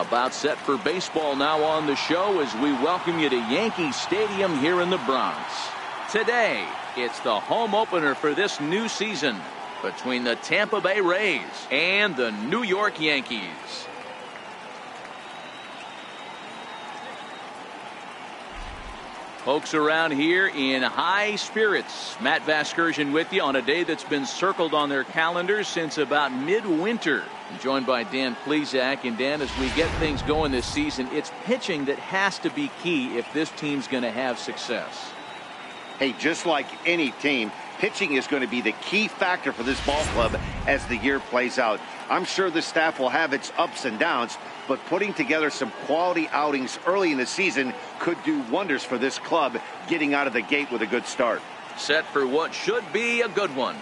About set for baseball now on the show as we welcome you to Yankee Stadium here in the Bronx. Today, it's the home opener for this new season between the Tampa Bay Rays and the New York Yankees. Folks around here in high spirits. Matt Vasgersian with you on a day that's been circled on their calendars since about midwinter. I'm joined by Dan Plesac. And Dan, as we get things going this season, it's pitching that has to be key if this team's going to have success. Hey, just like any team, pitching is going to be the key factor for this ball club as the year plays out. I'm sure the staff will have its ups and downs, but putting together some quality outings early in the season could do wonders for this club getting out of the gate with a good start. Set for what should be a good one.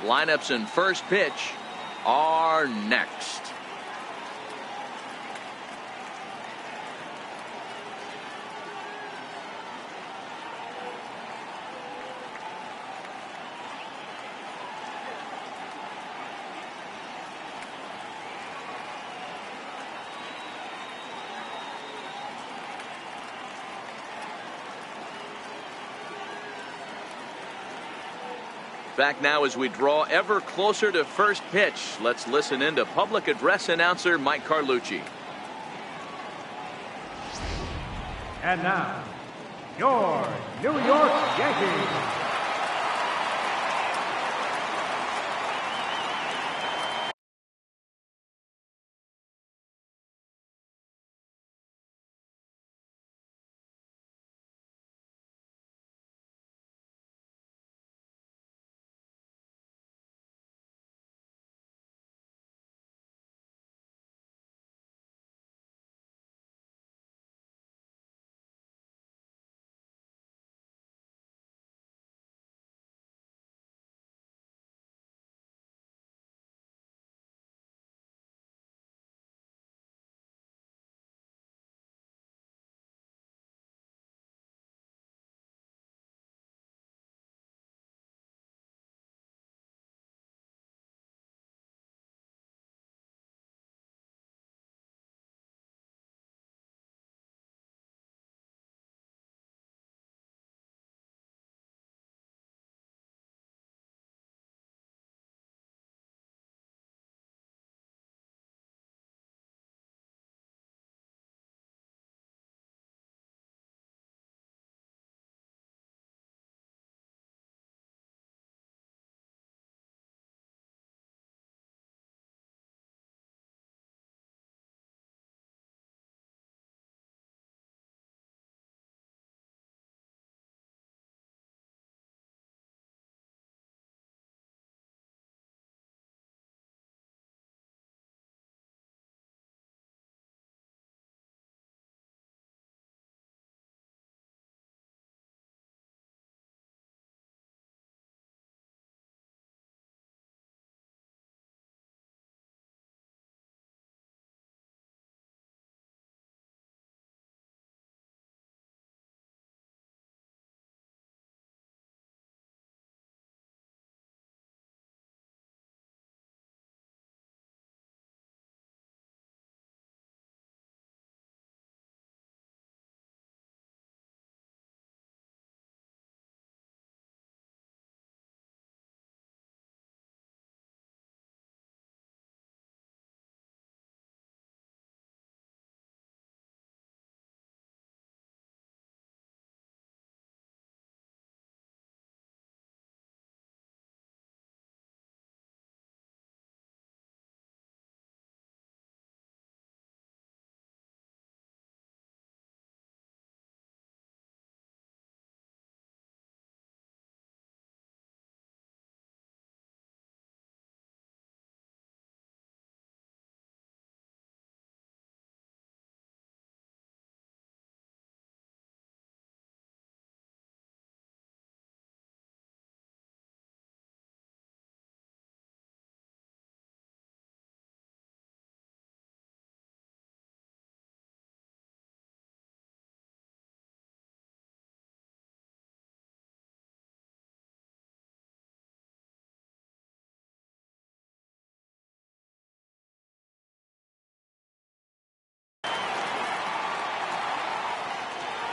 Lineups and first pitch are next. Back now as we draw ever closer to first pitch. Let's listen in to public address announcer Mike Carlucci. And now, your New York Yankees.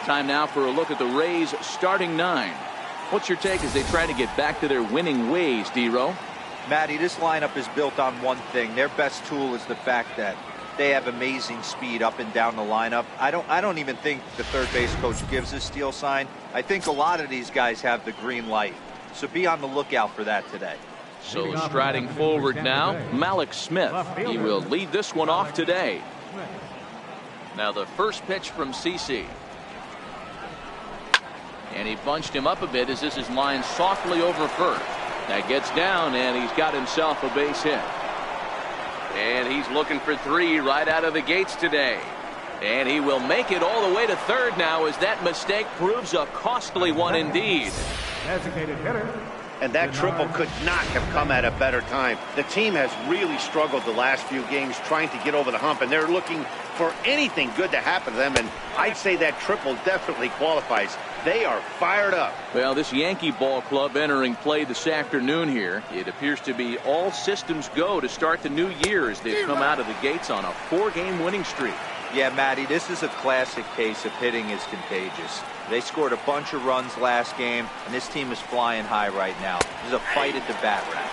Time now for a look at the Rays starting 9. What's your take as they try to get back to their winning ways, D-Row? Matty, this lineup is built on one thing. Their best tool is the fact that they have amazing speed up and down the lineup. I don't even think the third base coach gives a steal sign. I think a lot of these guys have the green light. So be on the lookout for that today. So striding forward now, Malik Smith. He will lead this one off today. Now the first pitch from CeCe. And he bunched him up a bit as this is lined softly over first. That gets down, and he's got himself a base hit. And he's looking for 3 right out of the gates today. And he will make it all the way to third now as that mistake proves a costly one indeed. Designated hitter. And that triple could not have come at a better time. The team has really struggled the last few games trying to get over the hump, and they're looking for anything good to happen to them, and I'd say that triple definitely qualifies. They are fired up. Well, this Yankee ball club entering play this afternoon here. It appears to be all systems go to start the new year as they've come out of the gates on a 4-game winning streak. Yeah, Matty, this is a classic case of hitting is contagious. They scored a bunch of runs last game, and this team is flying high right now. There's a fight at the bat rack.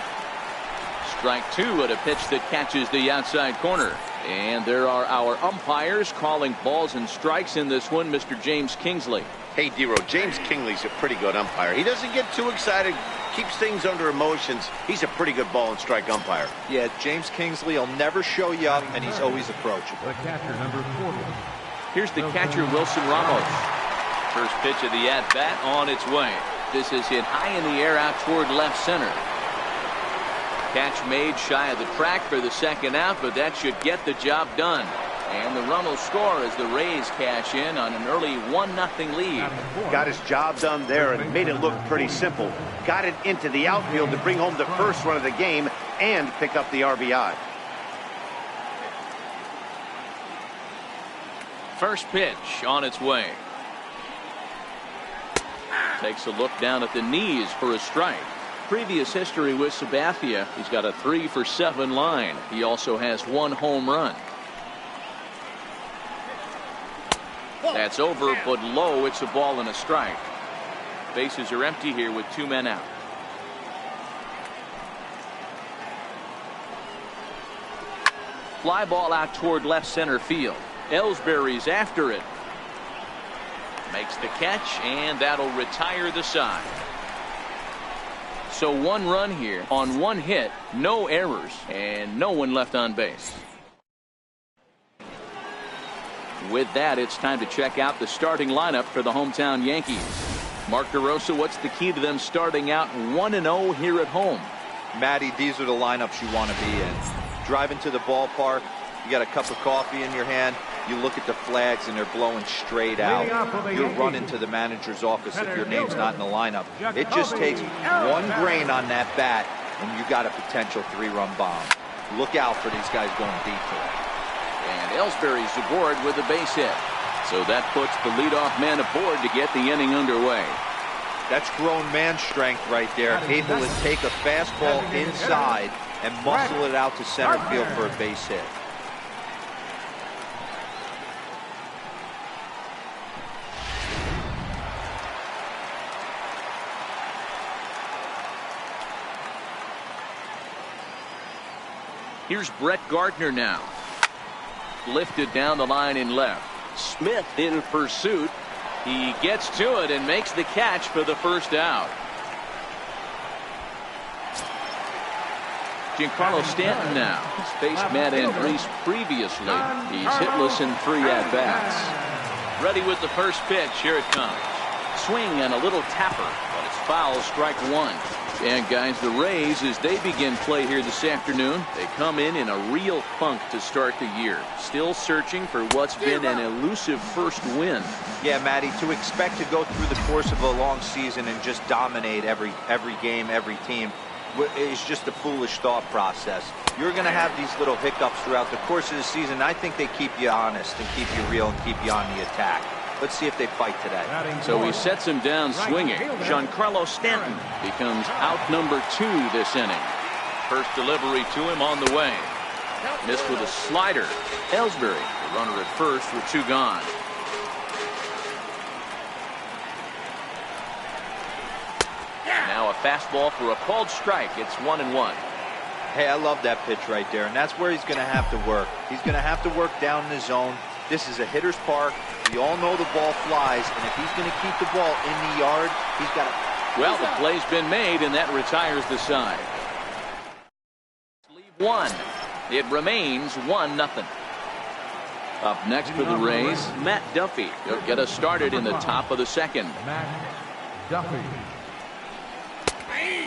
Strike 2 at a pitch that catches the outside corner. And there are our umpires calling balls and strikes in this one, Mr. James Kingsley. Hey, D-Row, James Kingley's a pretty good umpire. He doesn't get too excited, keeps things under emotions. He's a pretty good ball and strike umpire. Yeah, James Kingsley will never show you up, and he's always approachable. The catcher, number 40. Here's the catcher, Wilson Ramos. First pitch of the at-bat on its way. This is hit high in the air out toward left center. Catch made shy of the track for the second out, but that should get the job done. And the run will score as the Rays cash in on an early 1-0 lead. Got his job done there and made it look pretty simple. Got it into the outfield to bring home the first run of the game and pick up the RBI. First pitch on its way. Takes a look down at the knees for a strike. Previous history with Sabathia, he's got a 3-for-7 line. He also has 1 home run. That's over, but low. It's a ball and a strike. Bases are empty here with 2 men out. Fly ball out toward left center field. Ellsbury's after it. Makes the catch, and that'll retire the side. So 1 run here on 1 hit, no errors, and no one left on base. With that, it's time to check out the starting lineup for the hometown Yankees. Mark DeRosa, what's the key to them starting out 1-0 here at home? Matty, these are the lineups you want to be in. Driving to the ballpark, you got a cup of coffee in your hand, you look at the flags and they're blowing straight out. You're running to the manager's office if your name's not in the lineup. It just takes 1 grain on that bat and you got a potential 3-run bomb. Look out for these guys going deep today. And Ellsbury's aboard with a base hit. So that puts the leadoff man aboard to get the inning underway. That's grown man strength right there. Able to take a fastball inside and muscle it out to center field for a base hit. Here's Brett Gardner now. Lifted down the line in left. Smith in pursuit. He gets to it and makes the catch for the first out. Giancarlo Stanton now. He's faced Matt Andriese previously. He's hitless in 3 at-bats. Ready with the first pitch. Here it comes. Swing and a little tapper, but it's foul, strike 1. And guys, the Rays, as they begin play here this afternoon, they come in a real funk to start the year. Still searching for what's been an elusive first win. Yeah, Matty, to expect to go through the course of a long season and just dominate every game, every team, is just a foolish thought process. You're going to have these little hiccups throughout the course of the season. I think they keep you honest and keep you real and keep you on the attack. Let's see if they fight today. So he sets him down swinging. Giancarlo Stanton becomes out number 2 this inning. First delivery to him on the way. Missed with a slider. Ellsbury, the runner at first with 2 gone. fastball for a called strike. It's 1-1. Hey, I love that pitch right there, and that's where he's going to have to work. He's going to have to work down in the zone. This is a hitter's park. We all know the ball flies, and if he's going to keep the ball in the yard, he's got to... Well, the play's been made, and that retires the side. Leave one. It remains 1-0. Up next for the Rays, Matt Duffy. He'll get us started in the top of the second. Matt Duffy.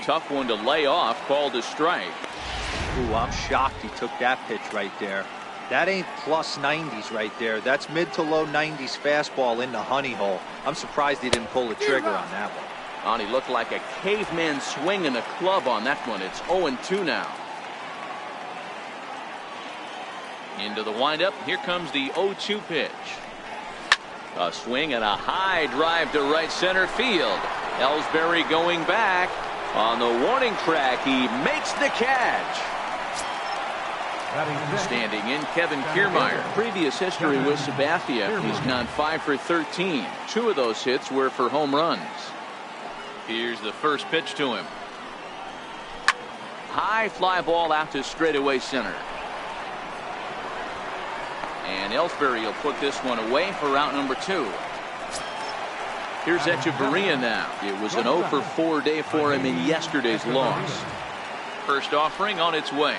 Tough one to lay off, called a strike. Ooh, I'm shocked he took that pitch right there. That ain't plus 90s right there. That's mid to low 90s fastball in the honey hole. I'm surprised he didn't pull the trigger on that one. He looked like a caveman swinging a club on that one. It's 0-2 now. Into the windup. Here comes the 0-2 pitch. A swing and a high drive to right center field. Ellsbury going back. On the warning track, he makes the catch. Standing in, Kevin Kiermaier. Previous history with Sabathia. He's gone 5 for 13. 2 of those hits were for home runs. Here's the first pitch to him. High fly ball out to straightaway center. And Ellsbury will put this one away for route number 2. Here's Echeverria now. It was an 0 for 4 day for him in yesterday's loss. First offering on its way.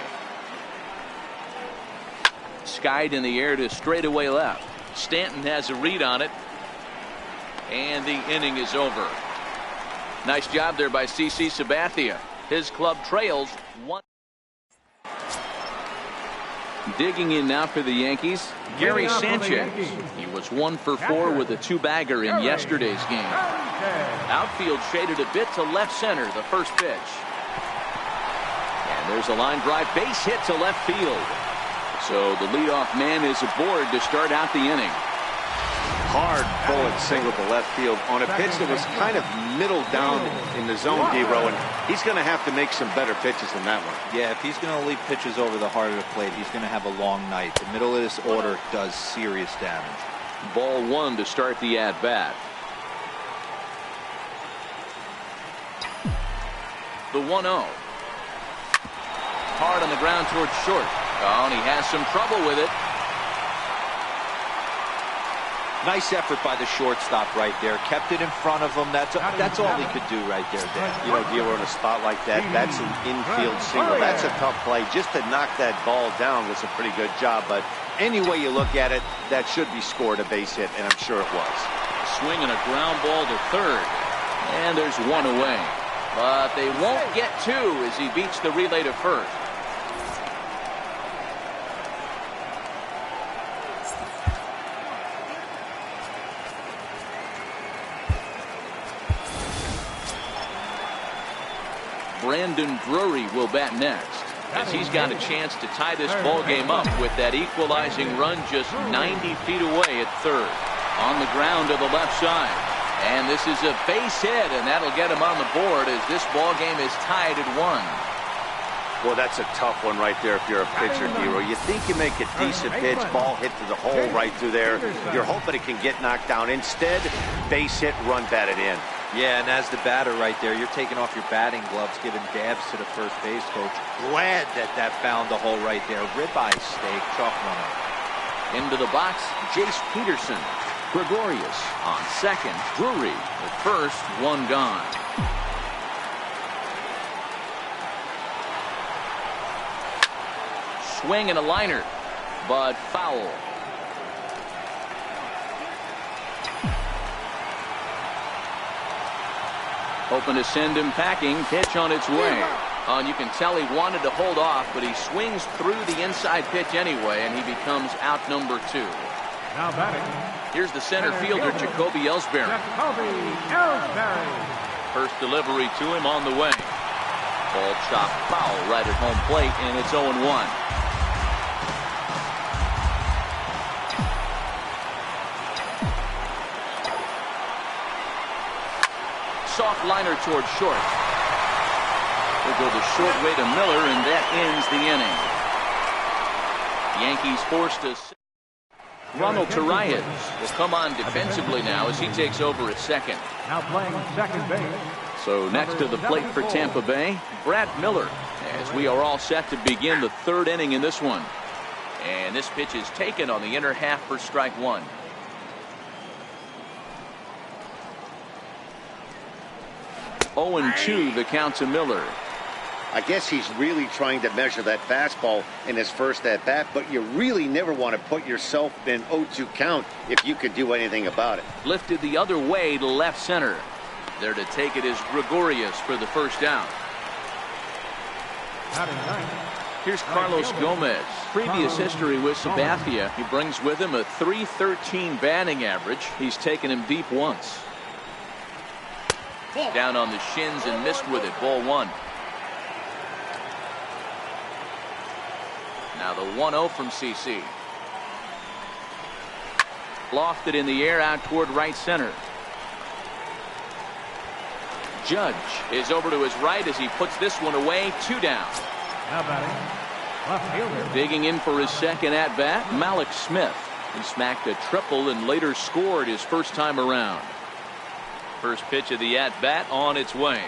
Skied in the air to straightaway left. Stanton has a read on it. And the inning is over. Nice job there by CC Sabathia. His club trails 1. Digging in now for the Yankees, Gary Sanchez. He was 1 for 4 with a 2-bagger in yesterday's game. Outfield shaded a bit to left center, the first pitch. And there's a line drive base hit to left field. So the leadoff man is aboard to start out the inning. Hard bullet single to left field on a pitch that was kind of middle down in the zone, D-Row, and he's going to have to make some better pitches than that one. Yeah, if he's going to leave pitches over the heart of the plate, he's going to have a long night. The middle of this order does serious damage. Ball 1 to start the at-bat. The 1-0. Hard on the ground towards short. Oh, and he has some trouble with it. Nice effort by the shortstop right there. Kept it in front of him. That's all he could do right there, Dan. You know, Giro, in a spot like that, that's an infield single. That's a tough play. Just to knock that ball down was a pretty good job. But any way you look at it, that should be scored a base hit, and I'm sure it was. Swing and a ground ball to third. And there's 1 away. But they won't get 2 as he beats the relay to first. Brandon Drury will bat next, as he's got a chance to tie this ball game up with that equalizing run just 90 feet away at third. On the ground to the left side. And this is a base hit, and that'll get him on the board as this ball game is tied at 1. Well, that's a tough one right there if you're a pitcher, Hero. You think you make a decent pitch, ball hit to the hole right through there. You're hoping it can get knocked down. Instead, base hit, run batted in. Yeah, and as the batter right there, you're taking off your batting gloves, giving dabs to the first base coach. Glad that found the hole right there. Ribeye steak, chalk one up. Into the box, Jace Peterson. Gregorius on second. Drury at first, 1 gone. Swing and a liner, but foul. Hoping to send him packing. Pitch on its way. And you can tell he wanted to hold off, but he swings through the inside pitch anyway, and he becomes out number 2. Now batting. Here's the center fielder, Jacoby Ellsbury. First delivery to him on the way. Ball chopped foul right at home plate, and it's 0-1. Soft liner towards short. Will go the short way to Miller, and that ends the inning. Yankees forced to. Ronald Torreyes will come on defensively now as he takes over at second. Now playing second base. So next to the plate for Tampa Bay, Brad Miller, as we are all set to begin the third inning in this one. And this pitch is taken on the inner half for strike one. Oh, 0-2 the count to Miller. I guess he's really trying to measure that fastball in his first at-bat, but you really never want to put yourself in an 0-2 count if you could do anything about it. Lifted the other way to left center. There to take it is Gregorius for the first down. Here's Carlos Gomez. Previous history with Sabathia. He brings with him a .313 batting average. He's taken him deep once. Down on the shins and missed with it. Ball one. Now the 1-0 from CC. Lofted in the air out toward right center. Judge is over to his right as he puts this one away. 2 down. Now batting, left fielder. Digging in for his second at bat, Malik Smith. He smacked a triple and later scored his first time around. First pitch of the at bat on its way.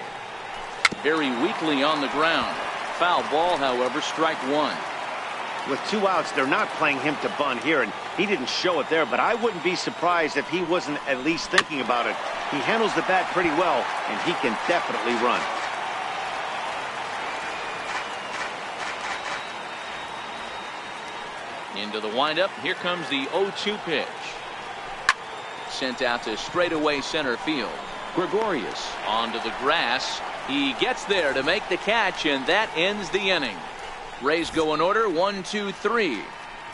Very weakly on the ground. Foul ball, however, strike one. With 2 outs, they're not playing him to bunt here, and he didn't show it there, but I wouldn't be surprised if he wasn't at least thinking about it. He handles the bat pretty well, and he can definitely run. Into the windup. Here comes the 0-2 pitch. Sent out to straightaway center field. Gregorius onto the grass. He gets there to make the catch, and that ends the inning. Rays go in order 1-2-3.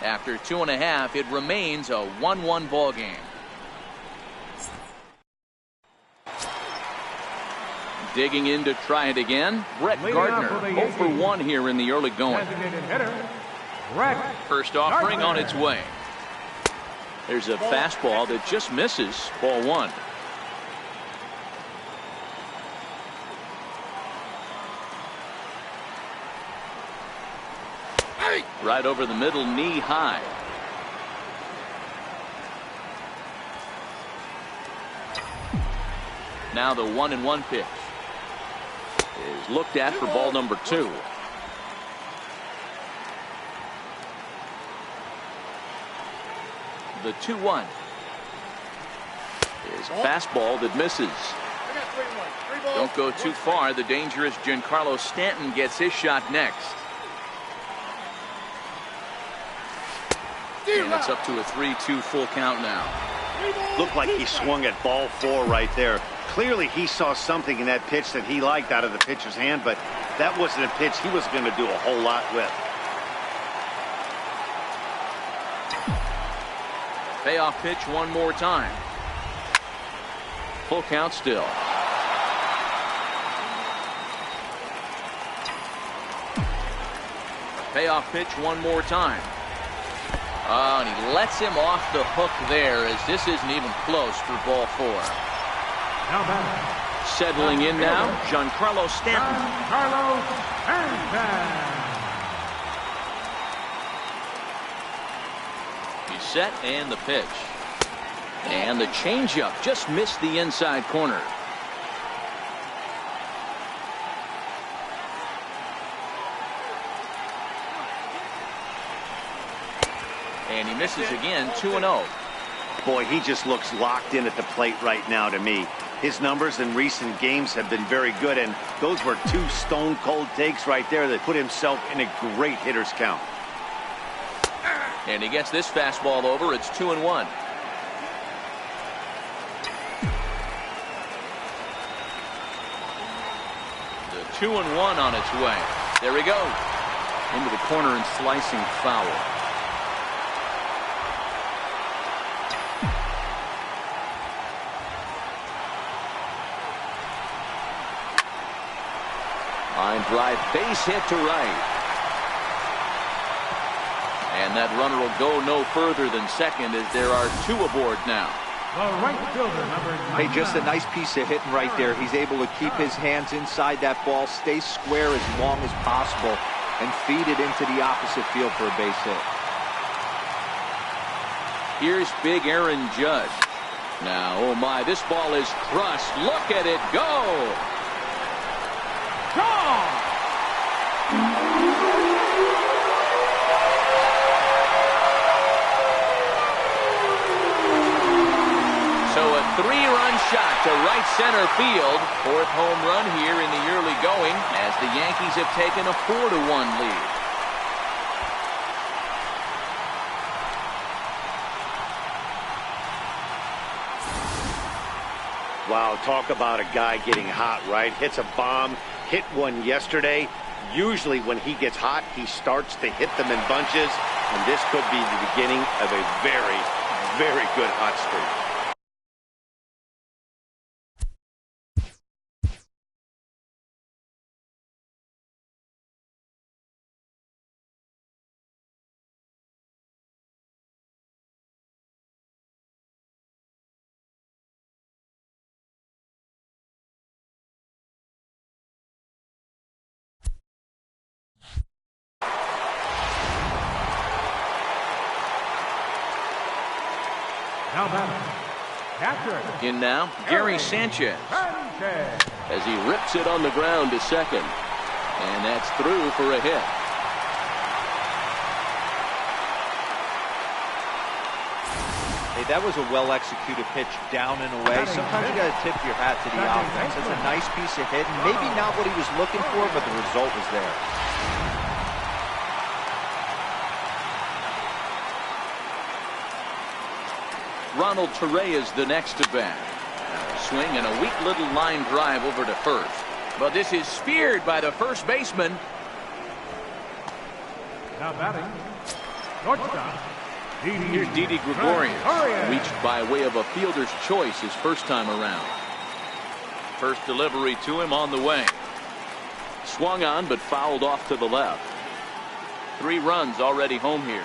After 2.5, it remains a 1-1 ball game. Digging in to try it again, Brett Gardner. 0 for 1 here in the early going. First offering on its way. There's a fastball that just misses. Ball one. Right over the middle, knee high. Now the 1-1 pitch is looked at for ball number 2. The 2-1 is a fastball that misses. Don't go too far. The dangerous Giancarlo Stanton gets his shot next. And it's up to a 3-2 full count now. Looked like he swung at ball 4 right there. Clearly he saw something in that pitch that he liked out of the pitcher's hand, but that wasn't a pitch he was going to do a whole lot with. Payoff pitch one more time. Full count still. Payoff pitch one more time. Oh, and he lets him off the hook there as this isn't even close for ball 4. Now batting. Settling in now, Giancarlo Stanton. Giancarlo Stanton. He's set and the pitch. And the changeup just missed the inside corner. And he misses again, 2-0. Boy, he just looks locked in at the plate right now to me. His numbers in recent games have been very good, and those were 2 stone-cold takes right there that put himself in a great hitter's count. And he gets this fastball over. It's 2-1. The 2-1 on its way. There we go. Into the corner and slicing foul. Line drive, base hit to right. And that runner will go no further than second as there are 2 aboard now. The right fielder, number 99. Hey, just a nice piece of hitting right there. He's able to keep his hands inside that ball, stay square as long as possible, and feed it into the opposite field for a base hit. Here's big Aaron Judge. Now, oh my, this ball is crushed. Look at it go. gone. So a 3-run shot to right center field. 4th home run here in the early going as the Yankees have taken a 4-1 lead. Wow, talk about a guy getting hot, right? Hits a bomb, hit one yesterday. Usually when he gets hot, he starts to hit them in bunches, and this could be the beginning of a very, very good hot streak. Now batting, catcher. In now, Gary Sanchez as he rips it on the ground to second. And that's through for a hit. Hey, that was a well-executed pitch down and away. Sometimes you got to tip your hat to the offense. That's a nice piece of hitting. Maybe not what he was looking for, but the result was there. Ronald Torreyes the next to bat. Swing and a weak little line drive over to first. But this is speared by the first baseman. Now batting, shortstop. Here's Didi Gregorius, reached by way of a fielder's choice his first time around. First delivery to him on the way. Swung on but fouled off to the left. 3 runs already home here.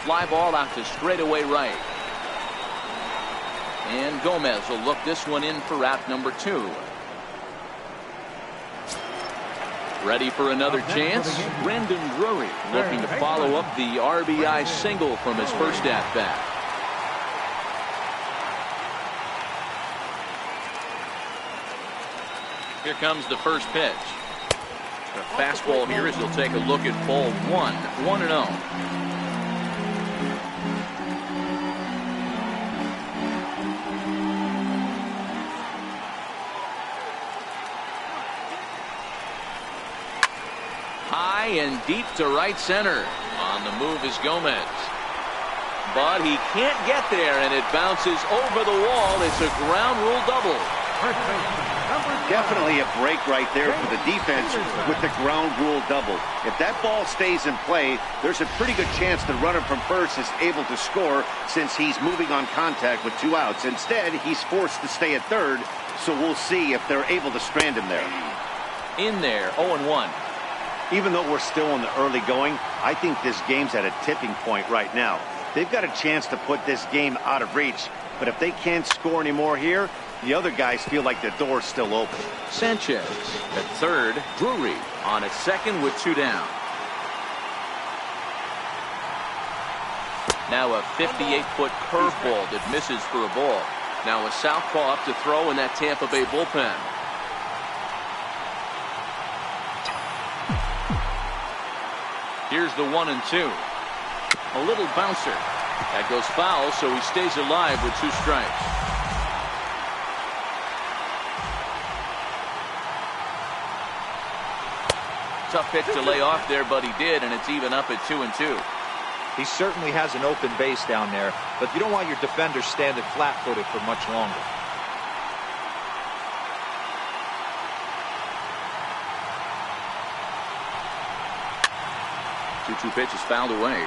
Fly ball out to straightaway right. And Gomez will look this one in for out number 2. Ready for another chance. Brandon Drury looking to follow up the RBI single from his first at bat. Here comes the first pitch. The fastball here as he'll take a look at ball 1. 1-0. High and deep to right center. On the move is Gomez. But he can't get there, and it bounces over the wall. It's a ground rule double. Definitely a break right there for the defense with the ground rule double. If that ball stays in play, there's a pretty good chance the runner from first is able to score since he's moving on contact with 2 outs. Instead, he's forced to stay at third, so we'll see if they're able to strand him there. In there, 0-1. Even though we're still in the early going, I think this game's at a tipping point right now. They've got a chance to put this game out of reach, but if they can't score anymore here, the other guys feel like the door's still open. Sanchez at third. Drury on at second with 2 down. Now a 58-foot curveball that misses for a ball. Now a southpaw up to throw in that Tampa Bay bullpen. Here's the 1-2. A little bouncer. That goes foul, so he stays alive with 2 strikes. Tough pitch to lay off there, but he did, and it's even up at 2-2. He certainly has an open base down there, but you don't want your defender standing flat-footed for much longer. 2-2 pitch is fouled away.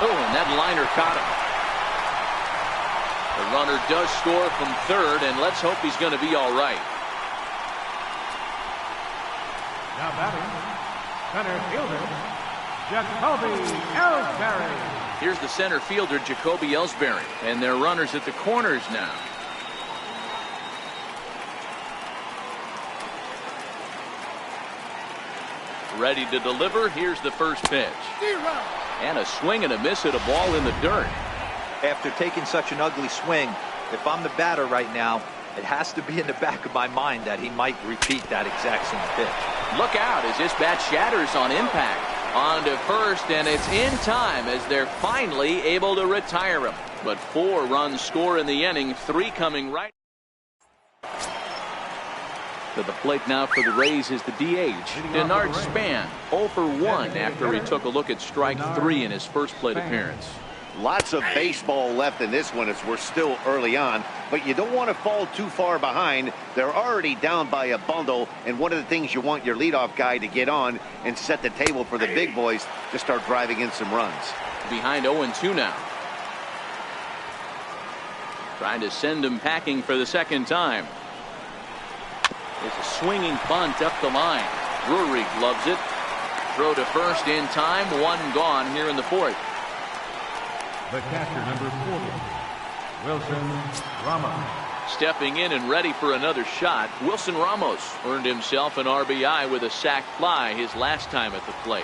Oh, and that liner caught him. The runner does score from third, and let's hope he's going to be all right. Now batting, center fielder, Jacoby Ellsbury. Here's the center fielder, Jacoby Ellsbury, and their runners at the corners now. Ready to deliver. Here's the first pitch. And a swing and a miss at a ball in the dirt. After taking such an ugly swing, if I'm the batter right now, it has to be in the back of my mind that he might repeat that exact same pitch. Look out as this bat shatters on impact. On to first, and it's in time as they're finally able to retire him. But 4 runs score in the inning, 3 coming right. To the plate now for the Rays is the DH, Denard Span, 0 for 1 after he took a look at strike 3 in his first plate appearance. Lots of baseball left in this one as we're still early on, but you don't want to fall too far behind. They're already down by a bundle, and one of the things you want your leadoff guy to get on and set the table for the big boys to start driving in some runs. Behind 0-2 now. Trying to send him packing for the second time. It's a swinging bunt up the line. Drury gloves it. Throw to first in time. 1 gone here in the 4th. The catcher, number 40, Wilson Ramos. Stepping in and ready for another shot, Wilson Ramos earned himself an RBI with a sac fly his last time at the plate.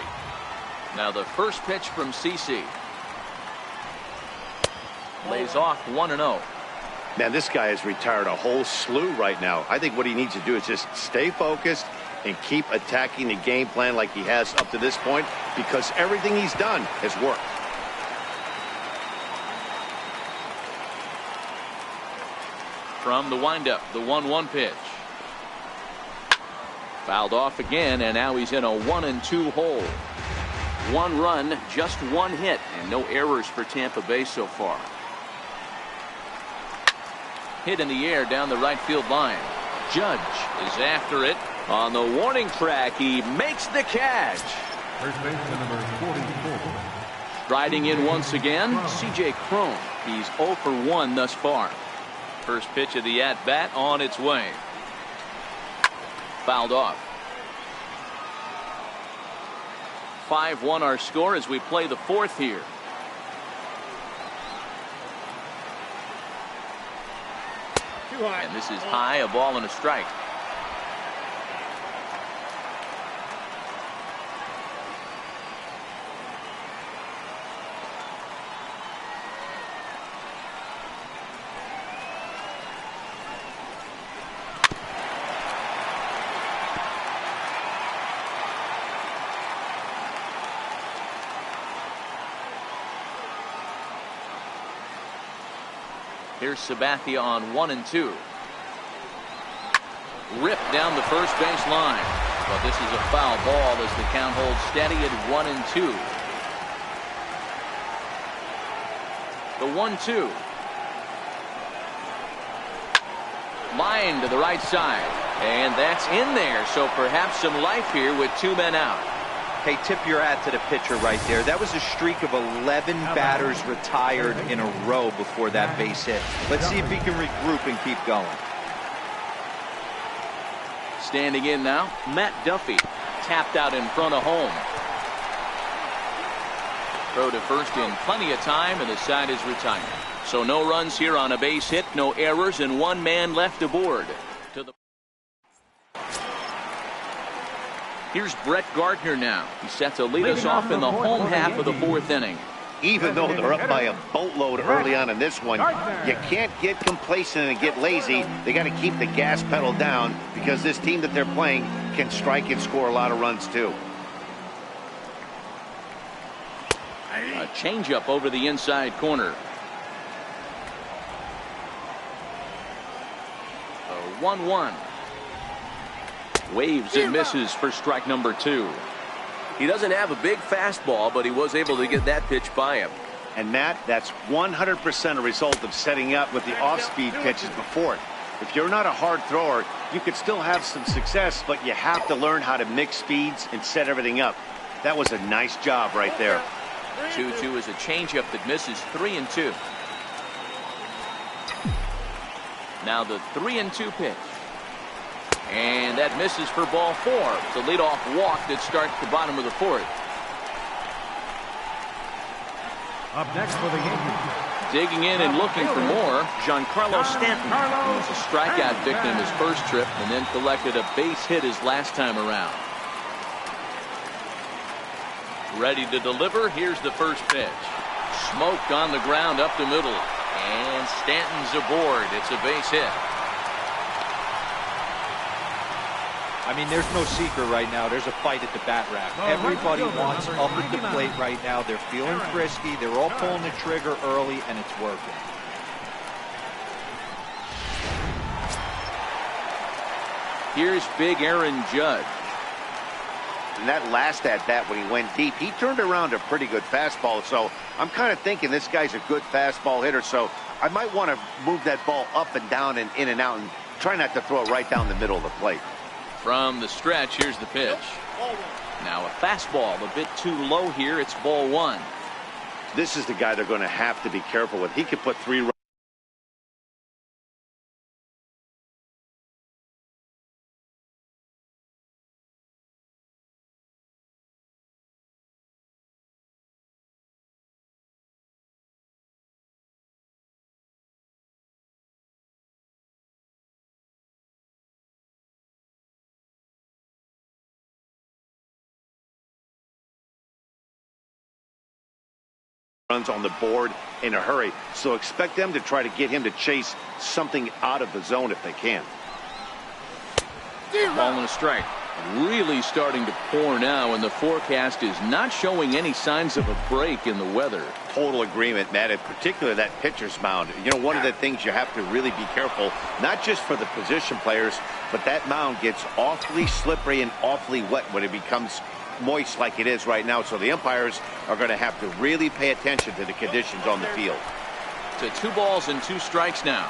Now the first pitch from CC. Lays off 1-0. Man, this guy has retired a whole slew right now. I think what he needs to do is just stay focused and keep attacking the game plan like he has up to this point, because everything he's done has worked. From the windup, the 1-1 pitch. Fouled off again, and now he's in a 1-2 hole. 1 run, just 1 hit, and no errors for Tampa Bay so far. Hit in the air down the right field line. Judge is after it. On the warning track, he makes the catch. First baseman, number 44. Striding in once again, C.J. Cron. He's 0 for 1 thus far. First pitch of the at-bat on its way. Fouled off. 5-1 our score as we play the 4th here. And this is high, a ball and a strike. Here's Sabathia on 1-2. Ripped down the first base line. But this is a foul ball as the count holds steady at 1-2. The 1-2. Line to the right side. And that's in there. So perhaps some life here with 2 men out. Hey, tip your hat to the pitcher right there. That was a streak of 11 batters retired in a row before that base hit. Let's see if he can regroup and keep going. Standing in now, Matt Duffy. Tapped out in front of home. Throw to first in plenty of time, and the side is retired. So no runs here on a base hit, no errors, and 1 man left aboard. Here's Brett Gardner now. He's set to lead us off in the home half of the 4th inning. Even though they're up by a boatload early on in this one, you can't get complacent and get lazy. They got to keep the gas pedal down, because this team that they're playing can strike and score a lot of runs too. A changeup over the inside corner. The 1-1. Waves and misses for strike number 2. He doesn't have a big fastball, but he was able to get that pitch by him. And Matt, that's 100% a result of setting up with the off-speed pitches before it. If you're not a hard thrower, you could still have some success, but you have to learn how to mix speeds and set everything up. That was a nice job right there. 2-2 is a changeup that misses. 3-2. Now the 3-2 pitch. And that misses for ball 4. The leadoff walk that starts the bottom of the 4th. Up next for the Yankees. Digging in and looking for more, Giancarlo Stanton. He was a strikeout victim his first trip and then collected a base hit his last time around. Ready to deliver. Here's the first pitch. Smoked on the ground up the middle. And Stanton's aboard. It's a base hit. I mean, there's no secret right now. There's a fight at the bat rack. Everybody wants up at the plate right now. They're feeling frisky. They're all pulling the trigger early, and it's working. Here's big Aaron Judge. And that last at-bat when he went deep, he turned around a pretty good fastball. So I'm kind of thinking this guy's a good fastball hitter. So I might want to move that ball up and down and in and out and try not to throw it right down the middle of the plate. From the stretch, here's the pitch. Now a fastball a bit too low here. It's ball one. This is the guy they're going to have to be careful with. He could put 3 runs on the board in a hurry. So expect them to try to get him to chase something out of the zone if they can. Ball and a strike. Really starting to pour now, and the forecast is not showing any signs of a break in the weather. Total agreement, Matt, and particularly that pitcher's mound. You know, one of the things you have to really be careful, not just for the position players, but that mound gets awfully slippery and awfully wet when it becomes moist like it is right now. So the umpires are going to have to really pay attention to the conditions on the field. To 2 balls and 2 strikes now.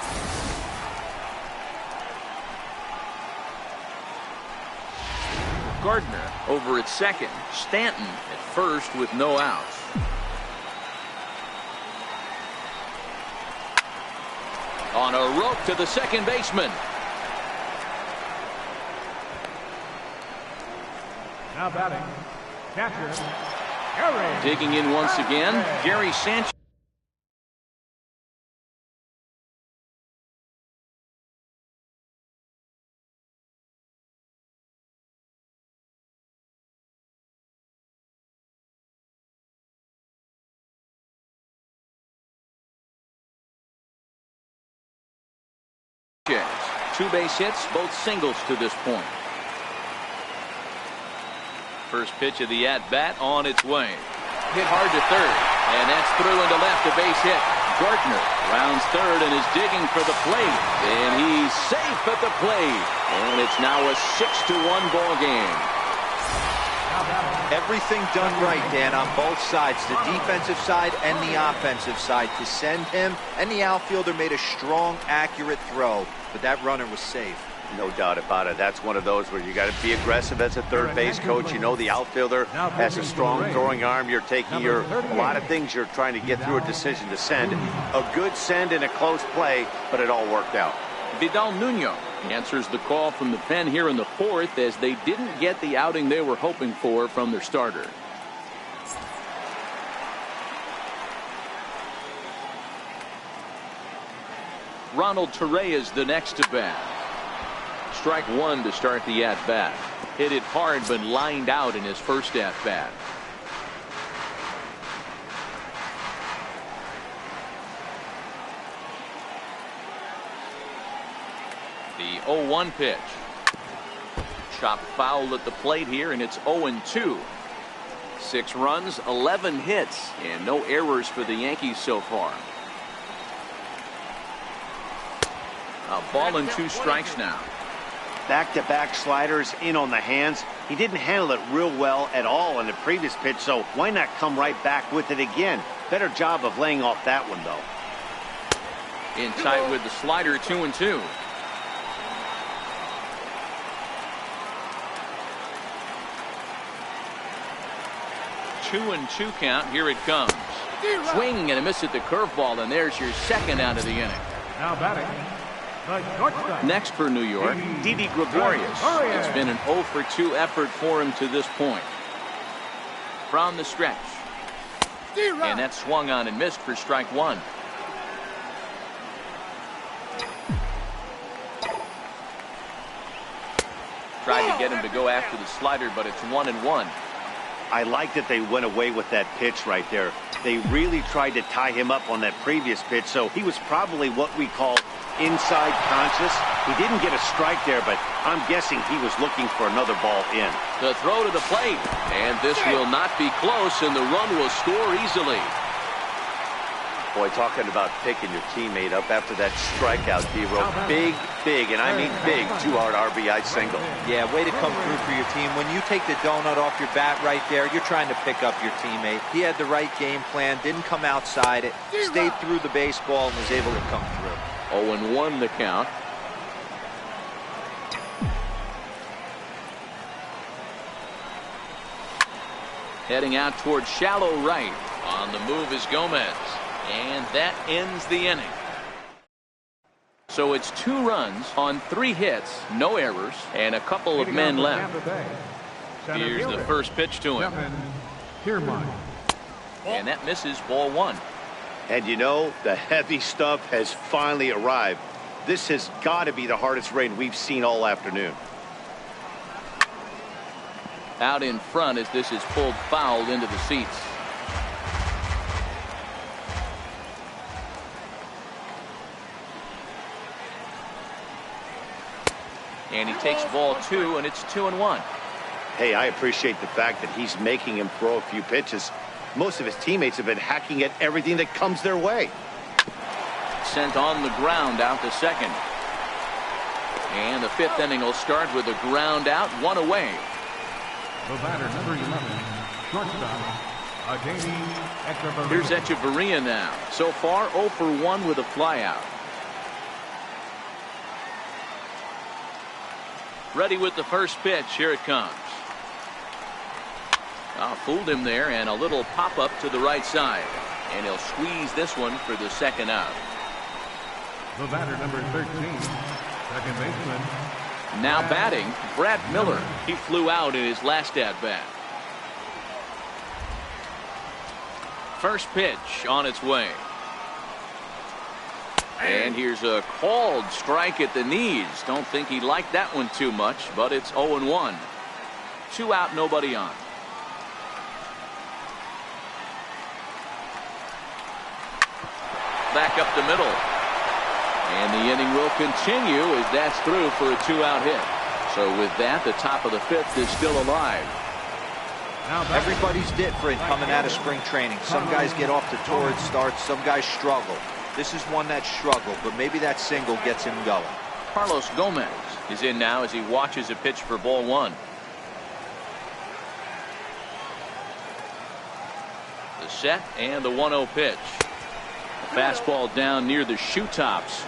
Gardner over at second. Stanton at first with no outs. On a rope to the second baseman. Now batting, catcher, Gary. Digging in once again, Gary Sanchez. Two base hits, both singles to this point. First pitch of the at-bat on its way. Hit hard to third, and that's through into left, a base hit. Gardner rounds third and is digging for the plate, and he's safe at the plate. And it's now a 6-1 ball game. Everything done right, Dan, on both sides, the defensive side and the offensive side. To send him, and the outfielder made a strong, accurate throw, but that runner was safe. No doubt about it. That's one of those where you got to be aggressive as a third base coach. You know the outfielder has a strong throwing arm. You're taking a lot of things you're trying to get through a decision to send. A good send in a close play, but it all worked out. Vidal Nuno answers the call from the pen here in the fourth, as they didn't get the outing they were hoping for from their starter. Ronald Torreyes the next to bat. Strike one to start the at-bat. Hit it hard but lined out in his first at-bat. The 0-1 pitch. Chopped foul at the plate here, and it's 0-2. 6 runs, 11 hits, and no errors for the Yankees so far. A ball and 2 strikes now. Back-to-back sliders in on the hands. He didn't handle it real well at all in the previous pitch, so why not come right back with it again? Better job of laying off that one, though. In tight with the slider, 2-2. Two and 2 count. Here it comes. Swing and a miss at the curveball, and there's your second out of the inning. Now batting, next for New York, Didi Gregorius. It's been an 0-for-2 effort for him to this point. From the stretch. And that swung on and missed for strike one. Tried to get him to go after the slider, but it's 1-1. I like that they went away with that pitch right there. They really tried to tie him up on that previous pitch, so he was probably what we call inside conscious. He didn't get a strike there, but I'm guessing he was looking for another ball in. The throw to the plate, and this will not be close, and the run will score easily. Boy, talking about picking your teammate up after that strikeout, D-Row. Big, and I mean big, 2-out RBI single. Yeah, way to come through for your team. When you take the donut off your bat right there, you're trying to pick up your teammate. He had the right game plan, didn't come outside it, stayed through the baseball, and was able to come through. 0-1 the count. Heading out towards shallow right. On the move is Gomez. And that ends the inning. So it's 2 runs on 3 hits, no errors, and a couple of men left. Here's the first pitch to him. And that misses, ball 1. And you know, the heavy stuff has finally arrived. This has got to be the hardest rain we've seen all afternoon. Out in front as this is pulled foul into the seats. And he takes ball 2, and it's 2-1. Hey, I appreciate the fact that he's making him throw a few pitches. Most of his teammates have been hacking at everything that comes their way. Sent on the ground out to second. And the 5th inning will start with a ground out, 1 away. The batter, number 11, shortstop, Echeverria. Here's Echeverria now. So far, 0 for 1 with a flyout. Ready with the first pitch. Here it comes. Fooled him there, and a little pop-up to the right side. And he'll squeeze this one for the second out. The batter, number 13, second baseman. Now batting, Brad Miller. He flew out in his last at-bat. First pitch on its way. And here's a called strike at the knees. Don't think he liked that one too much, but it's 0-1. 2 out, nobody on. Back up the middle. And the inning will continue as that's through for a 2-out hit. So with that, the top of the 5th is still alive. Everybody's different coming out of spring training. Some guys get off to torrid starts, some guys struggle. This is one that struggled, but maybe that single gets him going. Carlos Gomez is in now as he watches a pitch for ball 1. The set and the 1-0 pitch. A fastball down near the shoe tops.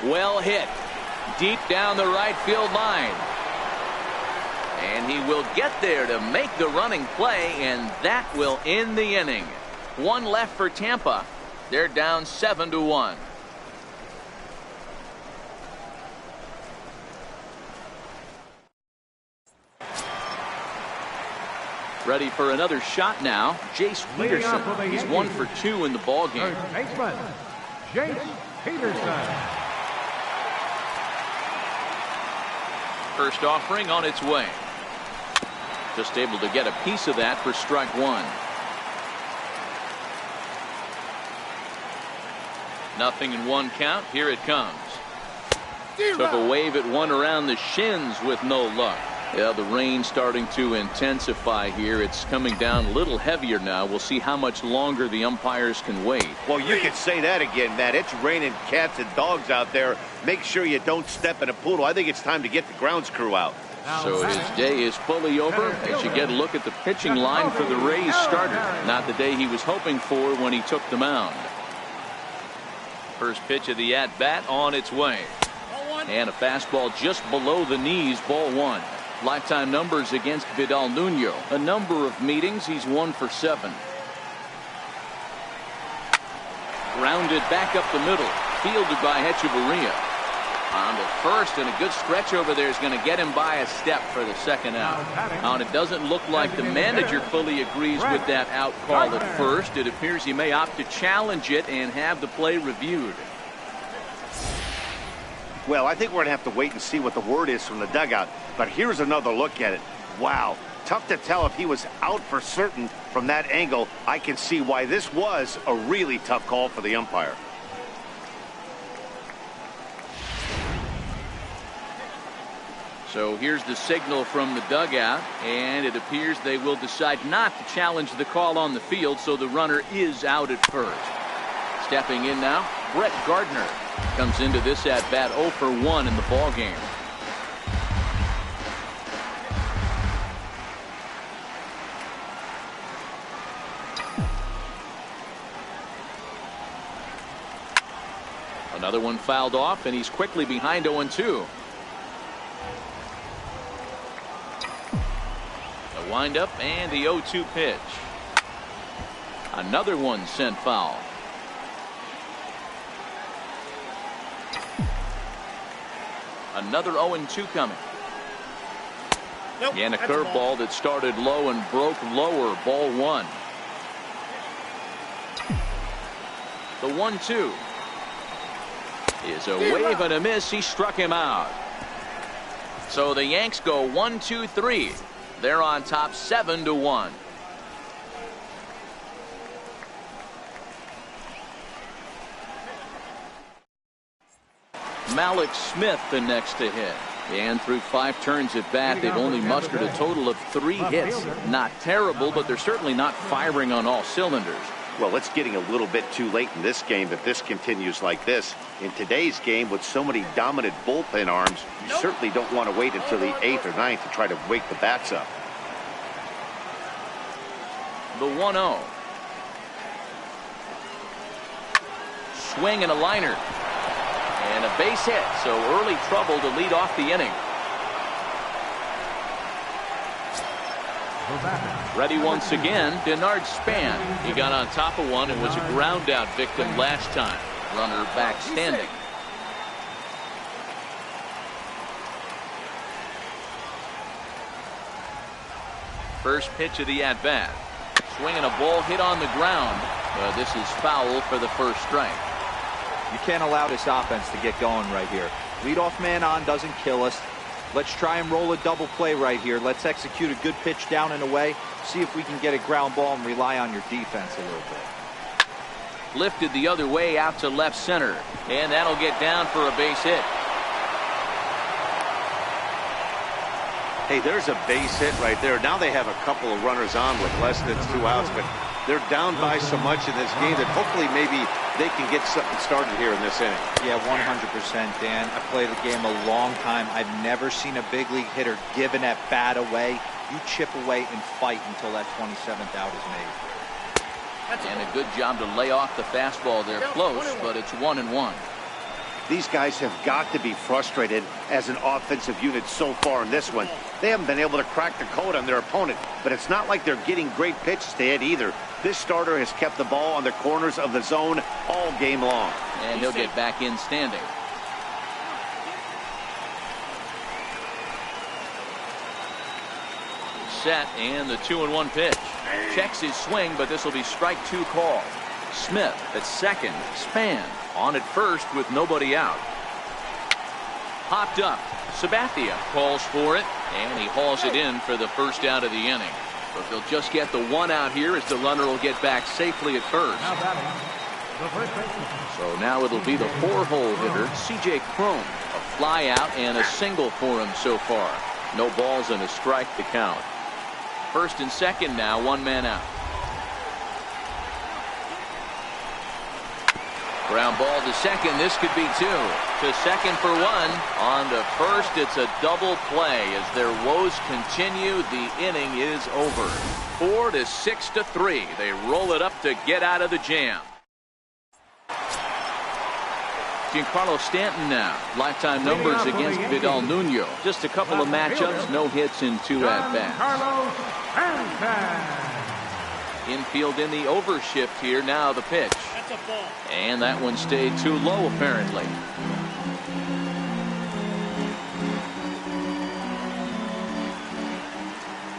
Well hit. Deep down the right field line. And he will get there to make the running play, and that will end the inning. 1 left for Tampa. They're down 7-1. Ready for another shot now. Jace Peterson. He's 1 for 2 in the ball game. Baseman, Jace Peterson. First offering on its way. Just able to get a piece of that for strike 1. Nothing in 1 count. Here it comes. Took a wave at one around the shins with no luck. Yeah, the rain starting to intensify here. It's coming down a little heavier now. We'll see how much longer the umpires can wait. Well, you can say that again, Matt. It's raining cats and dogs out there. Make sure you don't step in a poodle. I think it's time to get the grounds crew out. So his day is fully over as you get a look at the pitching line for the Rays starter. Not the day he was hoping for when he took the mound. First pitch of the at-bat on its way. And a fastball just below the knees, ball 1. Lifetime numbers against Vidal Nuno. A number of meetings, he's 1 for 7. Grounded back up the middle. Fielded by Echeverria. On to first, and a good stretch over there is going to get him by a step for the second out. Now, and it doesn't look like the manager fully agrees with that out call at first. It appears he may opt to challenge it and have the play reviewed. Well, I think we're going to have to wait and see what the word is from the dugout. But here's another look at it. Wow. Tough to tell if he was out for certain from that angle. I can see why this was a really tough call for the umpire. So here's the signal from the dugout, and it appears they will decide not to challenge the call on the field, so the runner is out at first. Stepping in now, Brett Gardner comes into this at-bat 0 for 1 in the ball game. Another one fouled off, and he's quickly behind 0-2. The windup and the 0-2 pitch. Another one sent foul. Another 0-2 coming. Nope, and a curveball that started low and broke lower. Ball 1. The 1-2 is a wave and a miss. He struck him out. So the Yanks go 1-2-3. They're on top 7-1. Malik Smith the next to hit. And through 5 turns at bat, they've only mustered a total of 3 hits. Not terrible, but they're certainly not firing on all cylinders. Well, it's getting a little bit too late in this game if this continues like this. In today's game, with so many dominant bullpen arms, you certainly don't want to wait until the 8th or 9th to try to wake the bats up. The 1-0. Swing and a liner. And a base hit, so early trouble to lead off the inning. Ready once again, Denard Span. He got on top of one and was a ground out victim last time. Runner back standing. First pitch of the at bat. Swinging a ball hit on the ground. But this is foul for the first strike. You can't allow this offense to get going right here. Leadoff man on doesn't kill us. Let's try and roll a double play right here. Let's execute a good pitch down and away. See if we can get a ground ball and rely on your defense a little bit. Lifted the other way out to left center. And that'll get down for a base hit. Hey, there's a base hit right there. Now they have a couple of runners on with less than 2 outs, but they're down by so much in this game that hopefully maybe they can get something started here in this inning. Yeah, 100%, Dan. I played the game a long time. I've never seen a big league hitter give an at-bat away. You chip away and fight until that 27th out is made. And a good job to lay off the fastball there close, but it's 1-1. These guys have got to be frustrated as an offensive unit so far in this one. They haven't been able to crack the code on their opponent, but it's not like they're getting great pitches to hit either. This starter has kept the ball on the corners of the zone all game long. And he'll get back in standing. Set, and the 2-1 pitch. Checks his swing, but this will be strike 2 call. Smith at second. Span on at first with nobody out. Popped up. Sabathia calls for it, and he hauls it in for the first out of the inning. But they'll just get the 1 out here as the runner will get back safely at first. So now it'll be the 4-hole hitter, C.J. Cron. A fly out and a single for him so far. No balls and a strike to count. First and second now, 1 man out. Ground ball to second. This could be 2. To second for 1. On to first, it's a double play. As their woes continue, the inning is over. 4-6-3. They roll it up to get out of the jam. Giancarlo Stanton now. Lifetime numbers against Vidal Nuno. Just a couple of matchups, no hits in 2 at-bats. Infield in the overshift here. Now the pitch. And that one stayed too low apparently.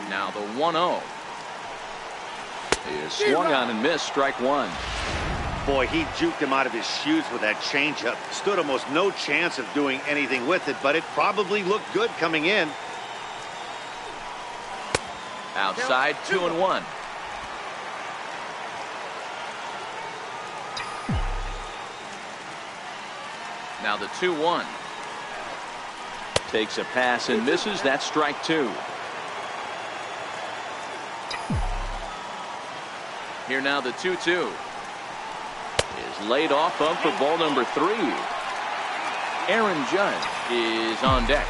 Now the 1-0 is swung on and missed. Strike 1. Boy, he juked him out of his shoes with that changeup. Stood almost no chance of doing anything with it, but it probably looked good coming in. Outside, 2-1. Now the 2-1. Takes a pass and misses. That's strike two. Here now the 2-2. Is laid off of for ball number 3. Aaron Judge is on deck.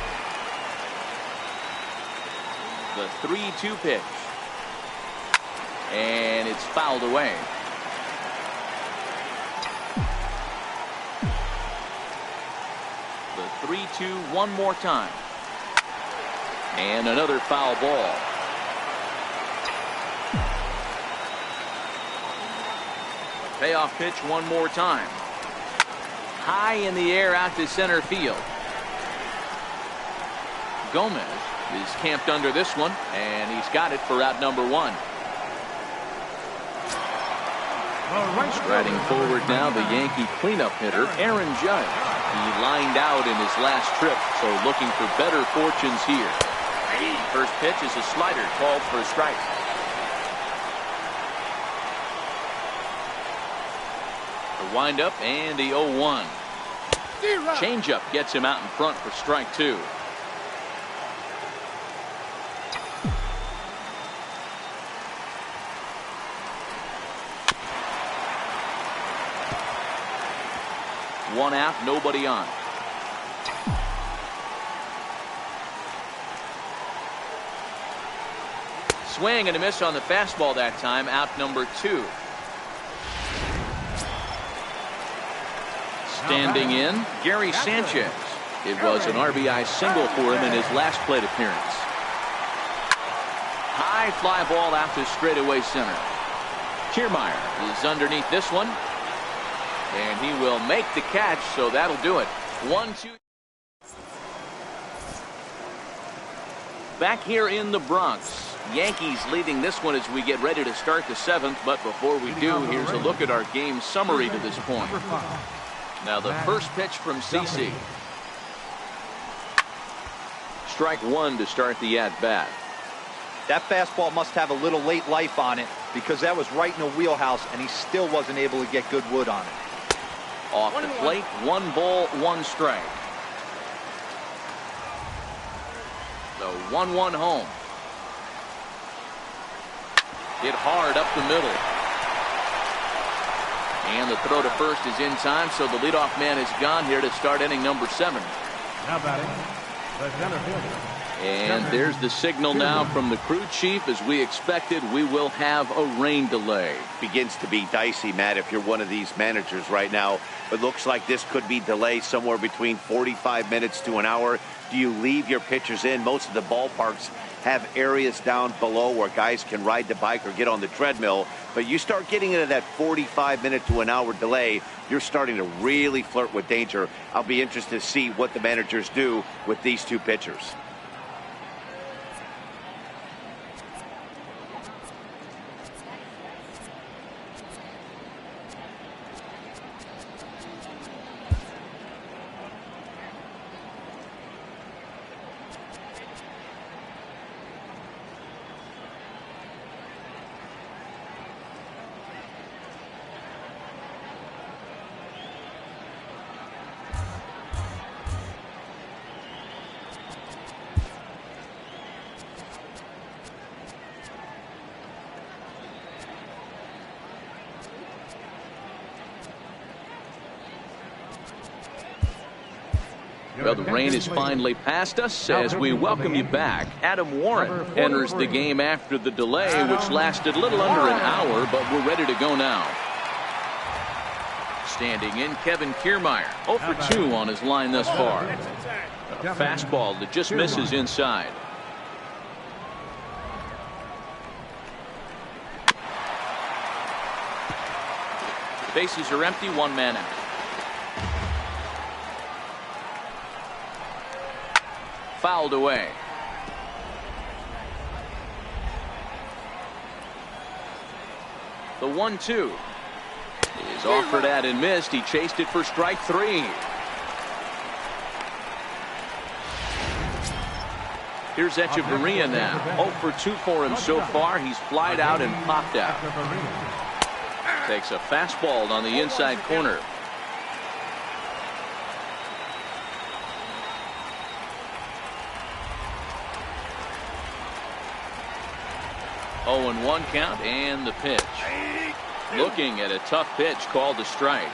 The 3-2 pitch. And it's fouled away. The 3-2 one more time. And another foul ball. Payoff pitch one more time. High in the air out to center field. Gomez is camped under this one, and he's got it for out number 1. Striding forward now, the Yankee cleanup hitter, Aaron Judge. He lined out in his last trip, so looking for better fortunes here. First pitch is a slider called for a strike. The windup and the 0-1. Changeup gets him out in front for strike 2. One out, nobody on. Swing and a miss on the fastball that time. Out number 2. Standing in, Gary Sanchez. It was an RBI single for him in his last plate appearance. High fly ball out to straightaway center. Kiermaier is underneath this one. And he will make the catch, so that'll do it. 1-2. Back here in the Bronx. Yankees leading this one as we get ready to start the 7th. But before we do, here's a look at our game summary to this point. Now the first pitch from CC. Strike 1 to start the at-bat. That fastball must have a little late life on it because that was right in the wheelhouse, and he still wasn't able to get good wood on it. Off the plate, 1 ball, 1 strike. The 1-1 home. Hit hard up the middle. And the throw to first is in time, so the leadoff man is gone here to start inning number 7. Now batting, the center fielder. And there's the signal now from the crew chief. As we expected, we will have a rain delay. Begins to be dicey, Matt, if you're one of these managers right now. It looks like this could be delayed somewhere between 45 minutes to an hour. Do you leave your pitchers in? Most of the ballparks have areas down below where guys can ride the bike or get on the treadmill. But you start getting into that 45-minute to an hour delay, you're starting to really flirt with danger. I'll be interested to see what the managers do with these two pitchers. Well, the rain is finally past us as we welcome you back. Adam Warren enters the game after the delay, which lasted a little under an hour, but we're ready to go now. Standing in, Kevin Kiermaier, 0 for 2 on his line thus far. A fastball that just misses inside. Bases are empty, 1 man out. Fouled away. The 1-2 is He's offered at and missed. He chased it for strike 3. Here's Echeverria now. 0 for 2 for him so far. He's flied out and popped out. Takes a fastball on the inside corner. Oh, and 1 count and the pitch. Looking at a tough pitch called a strike.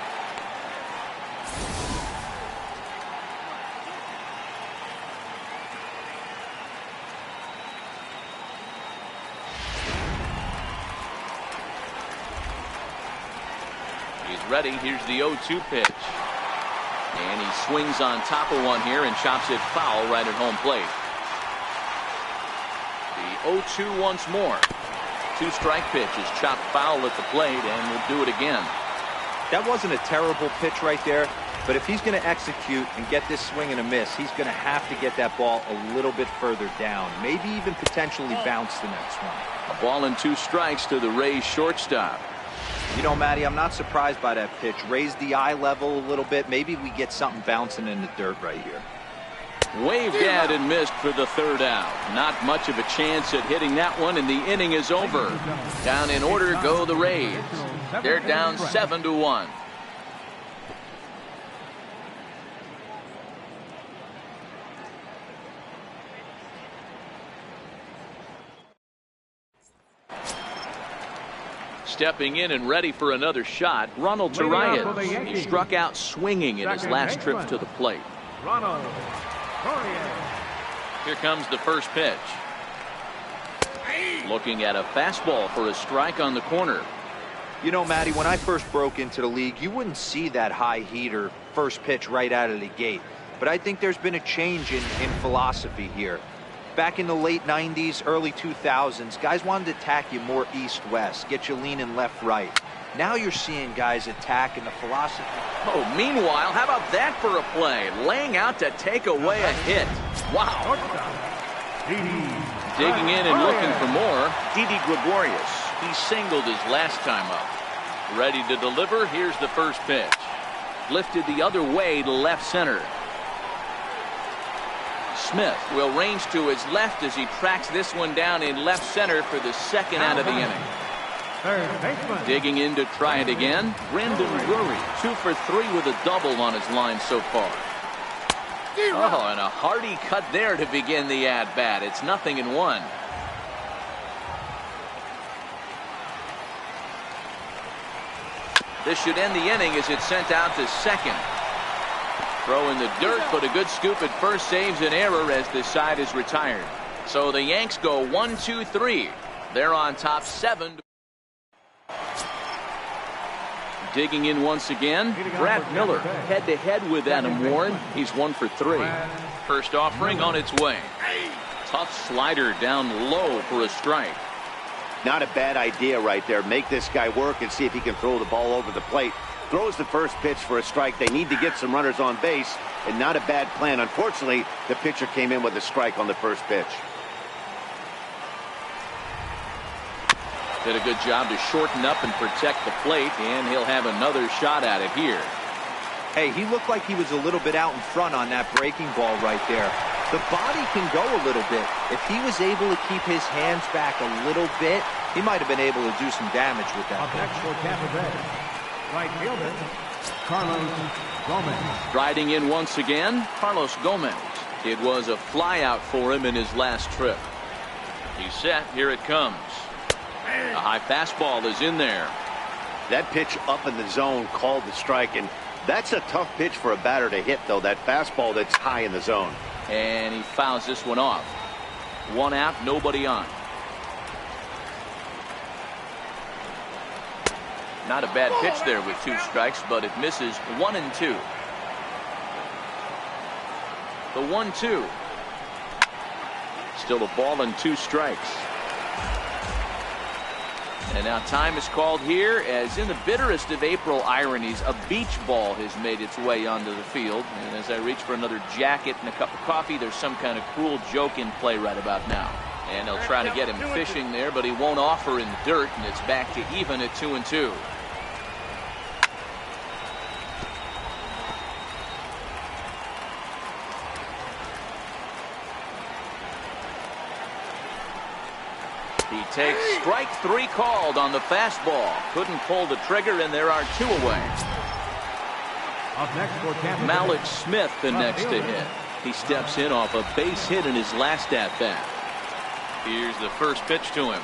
He's ready. Here's the 0-2 pitch. And he swings on top of one here and chops it foul right at home plate. The 0-2 once more. 2-strike pitch is chopped foul at the plate, and we'll do it again. That wasn't a terrible pitch right there, but if he's going to execute and get this swing and a miss, he's going to have to get that ball a little bit further down, maybe even potentially bounce the next one. A ball and 2 strikes to the Rays shortstop. You know, Matty, I'm not surprised by that pitch. Raise the eye level a little bit. Maybe we get something bouncing in the dirt right here. Waved at and missed for the 3rd out. Not much of a chance at hitting that one, and the inning is over. Down in order go the Rays. They're down 7-1. Stepping in and ready for another shot, Ronald Torreyes. He struck out swinging in his last trip to the plate. Ronald. Here comes the first pitch. Looking at a fastball for a strike on the corner. You know, Matty, when I first broke into the league, you wouldn't see that high heater first pitch right out of the gate. But I think there's been a change in philosophy here. Back in the late 90s, early 2000s, guys wanted to attack you more east-west, get you leaning left-right. Now you're seeing guys attack in the philosophy. Oh, meanwhile, how about that for a play? Laying out to take away a hit. Wow. Digging in and looking for more, Didi Gregorius. He singled his last time up. Ready to deliver. Here's the first pitch. Lifted the other way to left center. Smith will range to his left as he tracks this one down in left center for the 2nd out of the inning. Digging in to try it again, Brendan Drury, 2 for 3 with a double on his line so far. Oh, and a hearty cut there to begin the at-bat. It's 0-1. This should end the inning as it's sent out to second. Throw in the dirt, but a good scoop at first saves an error as the side is retired. So the Yanks go 1-2-3. They're on top 7. Digging in once again, Brad Miller head-to-head with Adam Warren. He's 1 for 3. First offering on its way. Tough slider down low for a strike. Not a bad idea right there. Make this guy work and see if he can throw the ball over the plate. Throws the first pitch for a strike. They need to get some runners on base, and not a bad plan. Unfortunately, the pitcher came in with a strike on the first pitch. Did a good job to shorten up and protect the plate, and he'll have another shot at it here. Hey, he looked like he was a little bit out in front on that breaking ball right there. The body can go a little bit. If he was able to keep his hands back a little bit, he might have been able to do some damage with that. Up next for Tampa Bay, right fielder, Carlos Gomez. Riding in once again, Carlos Gomez. It was a flyout for him in his last trip. He's set. Here it comes. A high fastball is in there. That pitch up in the zone called the strike, and that's a tough pitch for a batter to hit, though, that fastball that's high in the zone. And he fouls this one off. 1 out, nobody on. Not a bad pitch there with 2 strikes, but it misses 1 and 2. The 1-2. Still a ball and 2 strikes. And now time is called here, as in the bitterest of April ironies, a beach ball has made its way onto the field. And as I reach for another jacket and a cup of coffee, there's some kind of cruel joke in play right about now. And they'll try to get him fishing there, but he won't offer in the dirt, and it's back to even at 2 and 2. takes strike 3 called on the fastball. Couldn't pull the trigger, and there are 2 away. Up next for Tampa Bay, Malik Smith, the next to hit. He steps in off a base hit in his last at-bat. Here's the first pitch to him.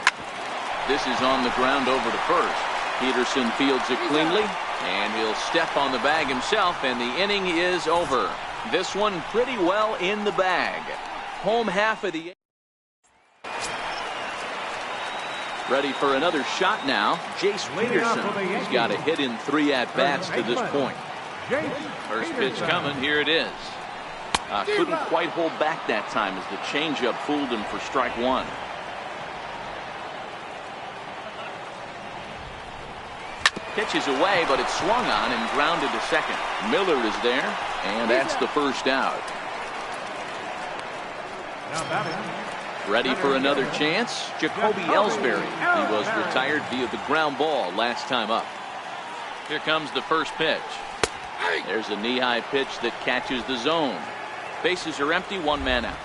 This is on the ground over to first. Peterson fields it cleanly, and he'll step on the bag himself, and the inning is over. This one pretty well in the bag. Home half of the... Ready for another shot now. Jace Peterson. He's got a hit in 3 at-bats to this point. First pitch coming. Here it is. Couldn't quite hold back that time as the changeup fooled him for strike 1. Pitches away, but it's swung on and grounded to second. Miller is there, and that's the first out. Ready for another chance. Jacoby Ellsbury. He was retired via the ground ball last time up. Here comes the first pitch. There's a knee-high pitch that catches the zone. Bases are empty, 1 man out.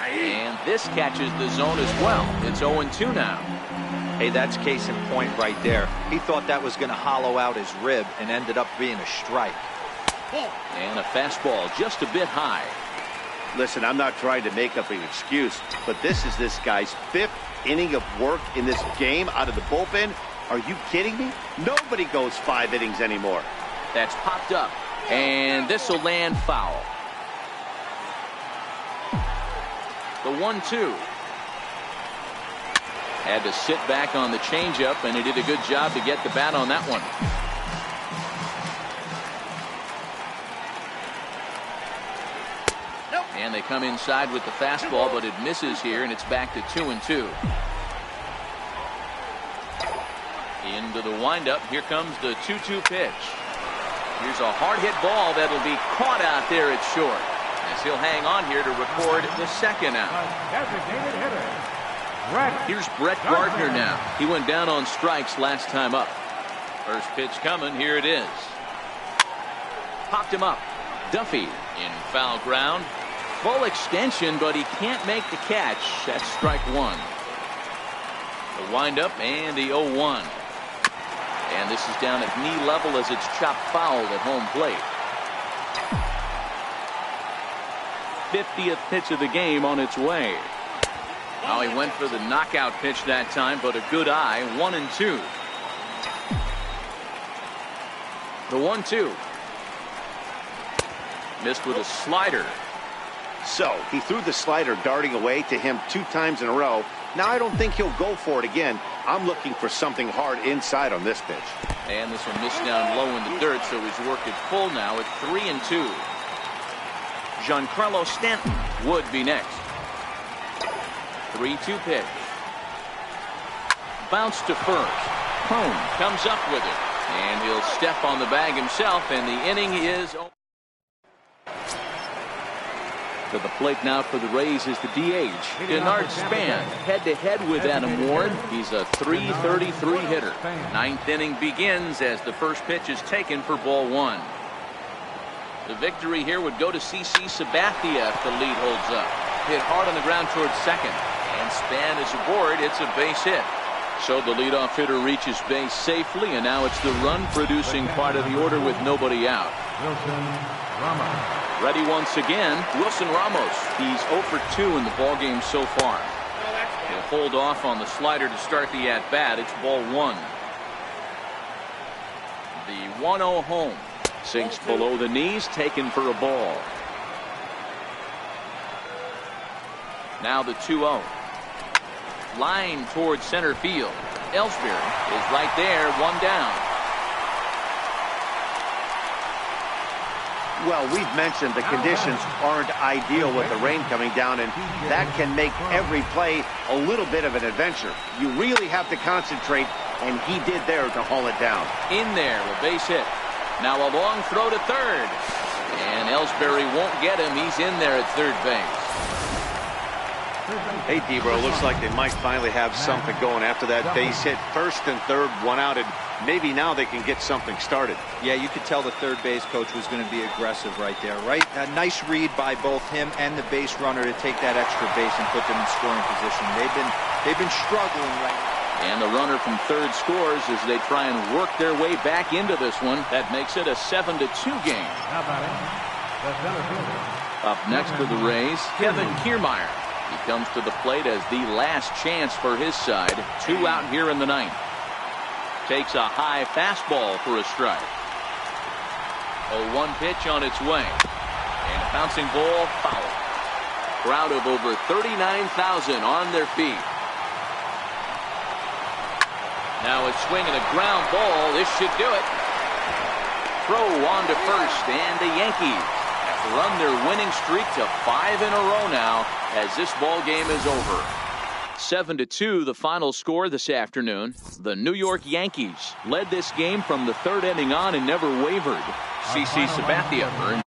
And this catches the zone as well. It's 0-2 now. Hey, that's case in point right there. He thought that was going to hollow out his rib and ended up being a strike. And a fastball just a bit high. Listen, I'm not trying to make up an excuse, but this is this guy's 5th inning of work in this game out of the bullpen. Are you kidding me? Nobody goes 5 innings anymore. That's popped up, and this will land foul. The 1-2. Had to sit back on the changeup, and he did a good job to get the bat on that one. And they come inside with the fastball, but it misses here, and it's back to 2-2. Into the windup. Here comes the 2-2 pitch. Here's a hard hit ball that'll be caught out there at short, as he'll hang on here to record the second out. Here's Brett Gardner now. He went down on strikes last time up. First pitch coming. Here it is. Popped him up. Duffy in foul ground. Full extension, but he can't make the catch. That's strike 1. The windup and the 0-1. And this is down at knee level as it's chopped foul at home plate. 50th pitch of the game on its way. Now he went for the knockout pitch that time, but a good eye. 1-2. The 1-2. Missed with a slider. So he threw the slider darting away to him 2 times in a row. Now I don't think he'll go for it again. I'm looking for something hard inside on this pitch. And this one missed down low in the dirt, so he's worked it full now at 3-2. Giancarlo Stanton would be next. 3-2 pitch. Bounce to first. Cone comes up with it, and he'll step on the bag himself, and the inning is over. To the plate now for the Rays is the DH, Denard Span, head-to-head with Adam Ward. He's a .333 hitter. 9th inning begins as the first pitch is taken for ball 1. The victory here would go to CC Sabathia if the lead holds up. Hit hard on the ground towards second, and Span is aboard. It's a base hit. So the leadoff hitter reaches base safely, and now it's the run-producing part of the order with nobody out. Ready once again, Wilson Ramos. He's 0 for 2 in the ballgame so far. He'll hold off on the slider to start the at-bat. It's ball 1. The 1-0 home. Sinks below the knees, taken for a ball. Now the 2-0. Line towards center field. Ellsbury is right there, 1 down. Well, we've mentioned the conditions aren't ideal with the rain coming down, and that can make every play a little bit of an adventure. You really have to concentrate, and he did there to haul it down. In there, a base hit. Now a long throw to third. And Ellsbury won't get him. He's in there at third base. Hey, Debro, looks like they might finally have something going after that base hit. First and third, one out, and maybe now they can get something started. Yeah, you could tell the third base coach was going to be aggressive right there, right? A nice read by both him and the base runner to take that extra base and put them in scoring position. They've been struggling right now. And the runner from third scores as they try and work their way back into this one. That makes it a 7-2 game. How about it? The center fielder. Up next for the Rays, Kevin Kiermaier. He comes to the plate as the last chance for his side. 2 out here in the ninth. Takes a high fastball for a strike. 0-1 pitch on its way. And a bouncing ball foul. Crowd of over 39,000 on their feet. Now a swing and a ground ball. This should do it. Throw on to first, and the Yankees have run their winning streak to 5 in a row now as this ball game is over. 7-2 the final score this afternoon. The New York Yankees led this game from the third inning on and never wavered. CC Sabathia earned